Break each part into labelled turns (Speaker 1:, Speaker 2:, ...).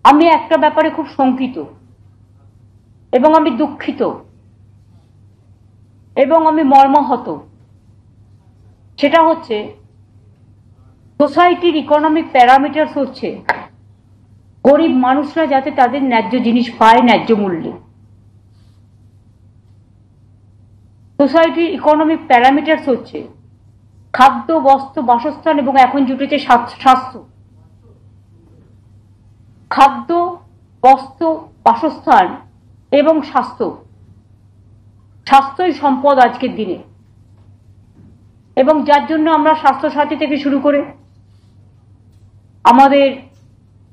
Speaker 1: আমি একটা ব্যাপারে খুব শঙ্কিত এবং আমি দুঃখিত এবং আমি মর্মাহত। সেটা হচ্ছে সোসাইটির ইকোনমিক প্যারামিটার্স হচ্ছে গরিব মানুষরা যাতে তাদের ন্যায্য জিনিস পায় ন্যায্য মূল্যে। সোসাইটির ইকোনমিক প্যারামিটার্স হচ্ছে খাদ্য, বস্ত্র, বাসস্থান এবং এখন জুটেছে স্বাস্থ্য। খাদ্য, বস্ত্র, বাসস্থান এবং স্বাস্থ্য। স্বাস্থ্যই সম্পদ আজকের দিনে, এবং যার জন্য আমরা স্বাস্থ্যসাথী থেকে শুরু করে আমাদের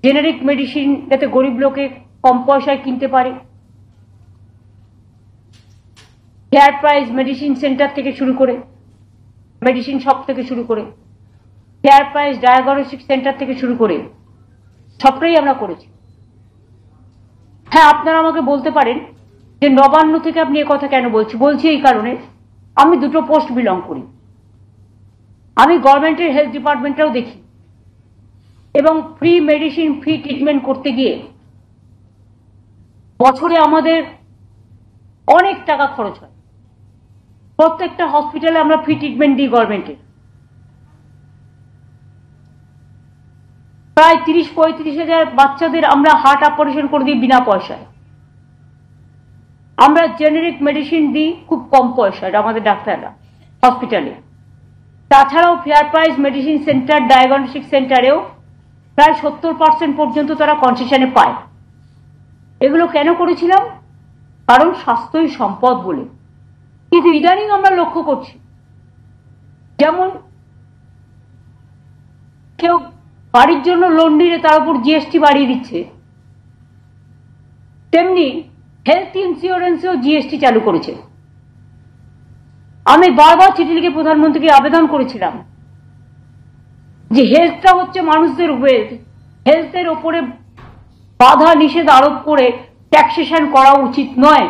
Speaker 1: জেনারিক মেডিসিন যাতে গরিব লোকে কম পয়সায় কিনতে পারে, ফেয়ার প্রাইস মেডিসিন সেন্টার থেকে শুরু করে, মেডিসিন শপ থেকে শুরু করে, ফেয়ার প্রাইস ডায়াগনস্টিক সেন্টার থেকে শুরু করে সবটাই আমরা করেছি। হ্যাঁ, আপনারা আমাকে বলতে পারেন যে নবান্ন থেকে আপনি এ কথা কেন বলছি এই কারণে আমি দুটো পোস্ট বিলং করি। আমি গভর্নমেন্টের হেলথ ডিপার্টমেন্টটাও দেখি এবং ফ্রি মেডিসিন, ফ্রি ট্রিটমেন্ট করতে গিয়ে বছরে আমাদের অনেক টাকা খরচ হয়। প্রত্যেকটা হসপিটালে আমরা ফ্রি ট্রিটমেন্ট দিই গভর্নমেন্টের। প্রায় 30-35 হাজার বাচ্চাদের আমরা হার্ট অপারেশন করে দিই বিনা পয়সায়। আমরা জেনারিক মেডিসিন দিই খুব কম পয়সায় আমাদের ডাক্তাররা হসপিটালে। তাছাড়াও fair price medicine centre, diagnostic সেন্টারেও প্রায় 70% পর্যন্ত তারা কনসেশনে পায়। এগুলো কেন করেছিলাম? কারণ স্বাস্থ্যই সম্পদ বলে। কিন্তু ইদানিং আমরা লক্ষ্য করছি, যেমন কেউ বাড়ির জন্য লোন নিলে তার উপর জিএসটি বাড়িয়ে দিচ্ছে, তেমনি হেলথ ইন্স্যুরেন্সেও জিএসটি চালু করেছে। আমি বারবার চিঠি লিখে প্রধানমন্ত্রীকে আবেদন করেছিলাম যে হেলথটা হচ্ছে মানুষদের ওয়েলথ, হেলথের ওপরে বাধা নিষেধ আরোপ করে ট্যাক্সেশন করা উচিত নয়।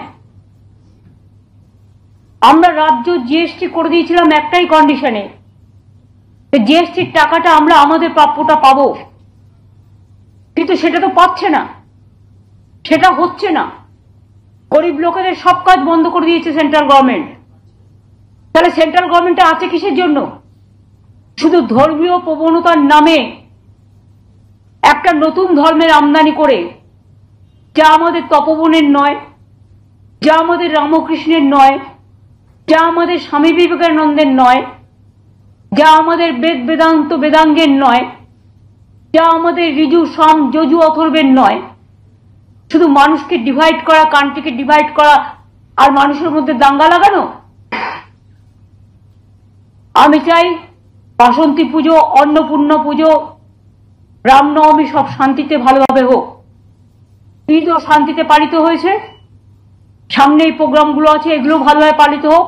Speaker 1: আমরা রাজ্য জিএসটি করে দিয়েছিলাম একটাই কন্ডিশনে, জিএসটির টাকাটা আমরা আমাদের প্রাপ্যটা পাবো, কিন্তু সেটা তো পাচ্ছে না, সেটা হচ্ছে না। গরিব লোকেদের সব কাজ বন্ধ করে দিয়েছে সেন্ট্রাল গভর্নমেন্ট। তাহলে সেন্ট্রাল গভর্নমেন্টে আছে কিসের জন্য? শুধু ধর্মীয় প্রবণতার নামে একটা নতুন ধর্মের আমদানি করে, যা আমাদের তপবনের নয়, যা আমাদের রামকৃষ্ণের নয়, যা আমাদের স্বামী বিবেকানন্দের নয়, যা আমাদের বেদ বেদান্ত বেদাঙ্গের নয়, যা আমাদের ঋজু সাম যজু অথর্বের নয়। শুধু মানুষকে ডিভাইড করা, কান্ট্রিকে ডিভাইড করা আর মানুষের মধ্যে দাঙ্গা লাগানো। আমি চাই বাসন্তী পুজো, অন্নপূর্ণা পুজো, রামনবমী সব শান্তিতে ভালোভাবে হোক। ঈদও শান্তিতে পালিত হয়েছে। সামনে এই প্রোগ্রামগুলো আছে, এগুলো ভালোভাবে পালিত হোক,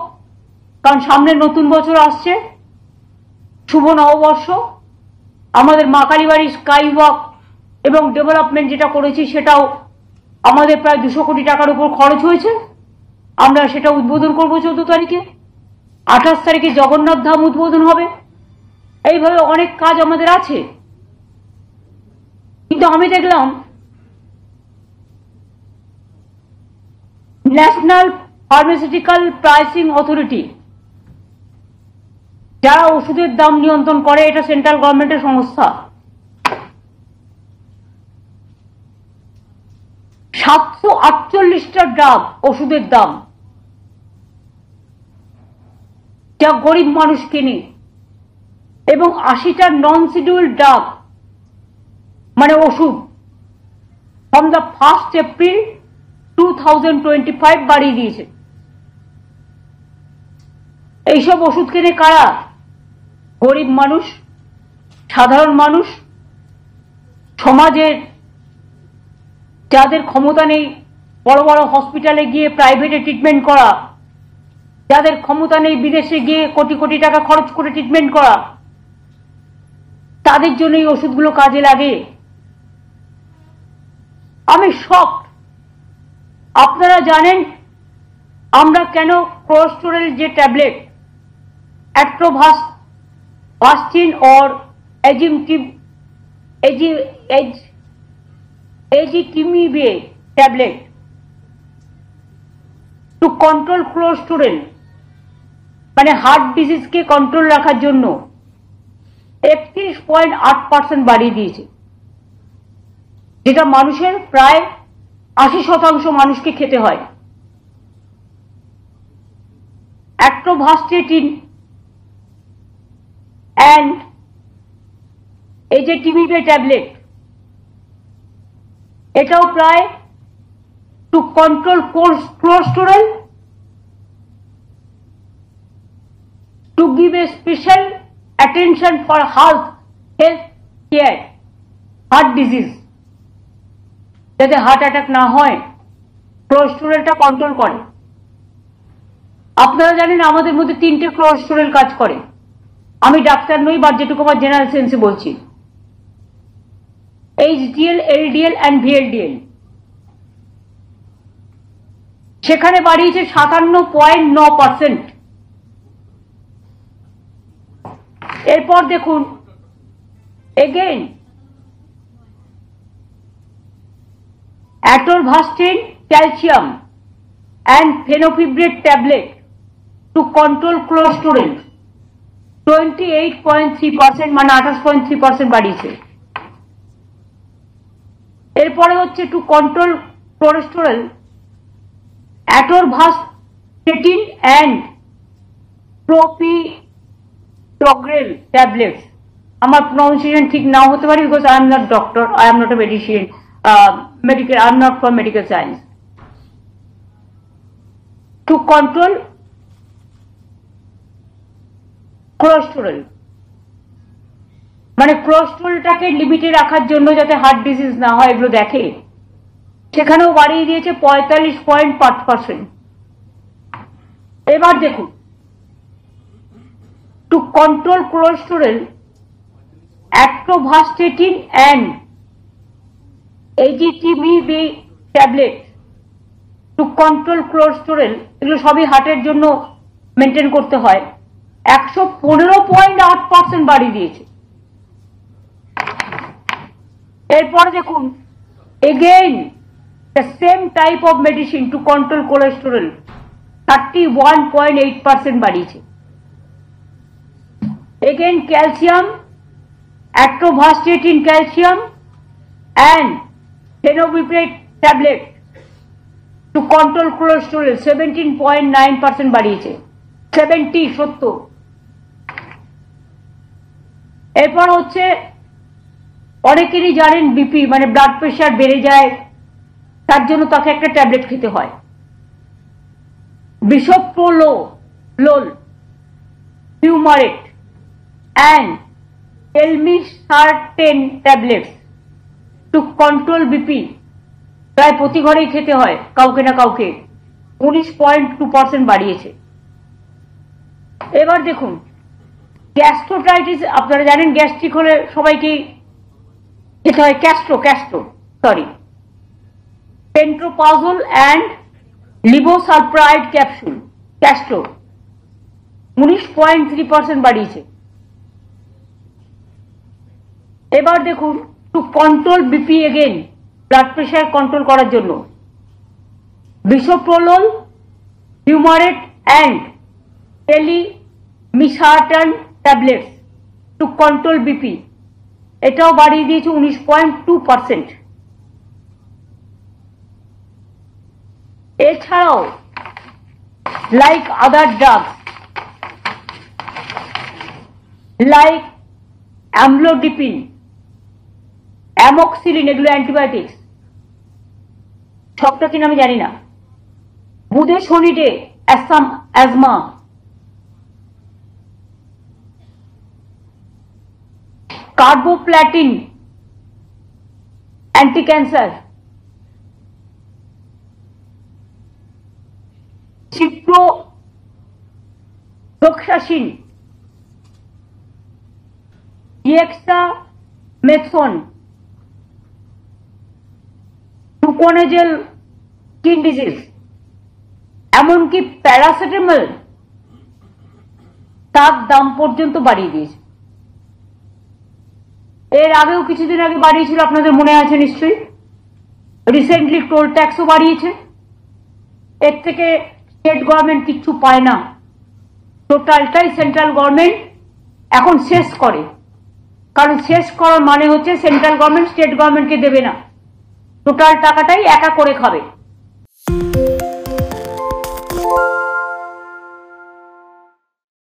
Speaker 1: কারণ সামনে নতুন বছর আসছে, শুভ নববর্ষ। আমাদের মা কালীবাড়ি স্কাই ওয়াক এবং ডেভেলপমেন্ট যেটা করেছি সেটাও আমাদের প্রায় 200 কোটি টাকার উপর খরচ হয়েছে। আমরা সেটা উদ্বোধন করব 14 তারিখে। 28 তারিখে জগন্নাথ ধাম উদ্বোধন হবে। এইভাবে অনেক কাজ আমাদের আছে। কিন্তু আমি দেখলাম ন্যাশনাল ফার্মাসিউটিক্যাল প্রাইসিং অথরিটি, যারা ওষুধের দাম নিয়ন্ত্রণ করে, এটা সেন্ট্রাল গভর্নমেন্টের সংস্থা, 748টা ড্রাগ ওষুধের দাম, যা গরিব মানুষ কেনে, এবং 80টা নন শিডিউল ড্রাগ মানে ওষুধ ফ্রম দ্য 1 এপ্রিল 2025 বাড়িয়ে দিয়েছে। এইসব ওষুধ কেনে কারা? গরিব মানুষ, সাধারণ মানুষ, সমাজের যাদের ক্ষমতা নেই বড় বড় হসপিটালে গিয়ে প্রাইভেটে ট্রিটমেন্ট করা, যাদের ক্ষমতা নেই বিদেশে গিয়ে কোটি কোটি টাকা খরচ করে ট্রিটমেন্ট করা, তাদের জন্য এই ওষুধগুলো কাজে লাগে। আমি শক। আপনারা জানেন আমরা কেন কোলেস্টেরল যে ট্যাবলেট অ্যাট্রোভাস্টিন और AGTMIB tablet to control cholesterol, মানে হার্ট ডিজিজকে কন্ট্রোল রাখার জন্য 31.8% বাড়িয়ে দিয়েছে, যেটা মানুষের প্রায় 80% মানুষকে খেতে হয়। অ্যাট্রোভাস্টেটিন অ্যান্ড AGTMIB ট্যাবলেট, এটাও প্রায় two control cholesterol, to give a special attention for health care, heart disease, যাতে হার্ট অ্যাটাক না হয়, কোলেস্টেরলটা কন্ট্রোল করে। আপনারা জানেন আমাদের মধ্যে 3টে কোলেস্টেরল কাজ করে। আমি ডাক্তার নই, বা যেটুকু আমার জেনারেল সেন্সে বলছি। HDL, LDL and VLDL, সেখানে বাড়িয়েছে 57.9%। এরপর দেখুন again atorvastatin calcium and fenofibrate tablet to control cholesterol 28.3%, মানে 28.3% বাড়িয়েছে। এরপরে হচ্ছে to control cholesterol atorvastatin and clopidogrel tablets. আমার প্রনাউন্সিয়েশন ঠিক নাও হতে পারে, because I am not doctor, I am not a medicine, medical, I am not from medical science. To control cholesterol, মানে কোলেস্টেরলটাকে লিমিটে রাখার জন্য যাতে হার্ট ডিজিজ না হয়, এগুলো দেখে, সেখানেও বাড়িয়ে দিয়েছে 45.5%। এবার দেখুন to control cholesterol atorvastatin and AGTMIB tablet to control cholesterol, এগুলো সবই হার্টের জন্য মেনটেন করতে হয়, 115.8% বাড়িয়ে দিয়েছে। এরপরে দেখুন again the same type of medicine to control cholesterol 31.8% বাড়িয়েছে। Again calcium, atorvastatin calcium and fenofibrate tablet to control cholesterol 17.9% বাড়িয়েছে। 70। এরপর হচ্ছে অনেকেরই জানেন বিপি, মানে ব্লাড প্রেশার বেড়ে যায়, তার জন্য তাকে একটা ট্যাবলেট খেতে হয়, bisoprolol, fumarate and telmisartan tablets to control BP, প্রায় প্রতি ঘরেই খেতে হয় কাউকে না কাউকে, 19.2% বাড়িয়েছে। এবার দেখুন গ্যাস্ট্রোটাইটিস, আপনারা জানেন গ্যাস্ট্রিক হলে সবাইকে খেতে হয় পেন্ট্রোপাজল অ্যান্ড লিভোসালপ্রাইড ক্যাপসুল, ক্যাস্ট্রো, 19.3% বাড়িয়েছে। এবার দেখুন to control BP, again blood pressure control করার জন্য bisoprolol, fumarate and telmisartan tablets to control BP, এটাও বাড়িয়ে দিয়েছে 19.2%। এছাড়াও like other drugs like amlodipine, amoxicillin, এগুলো অ্যান্টিবায়োটিক্স, সবটা কিনা আমি জানি না, budesonide asthma, carboplatin anti cancer, ciprofloxacin, dexamethasone, গ্লুকোনেজেল স্কিন ডিজিজ, এমনকি প্যারাসিটামল, তার দাম পর্যন্ত বাড়িয়ে দিয়েছে। এর আগেও কিছুদিন আগে বাড়িয়েছিল, আপনাদের মনে আছে নিশ্চয়ই, রিসেন্টলি টোল ট্যাক্সও বাড়িয়েছে। এর থেকে স্টেট গভর্নমেন্ট কিচ্ছু পায় না, টোটালটাই সেন্ট্রাল গভর্নমেন্ট এখন শেষ করে। কারণ শেষ করার মানে হচ্ছে সেন্ট্রাল গভর্নমেন্ট স্টেট গভর্নমেন্টকে দেবে না, টোটাল টাকাটাই একা করে খাবে।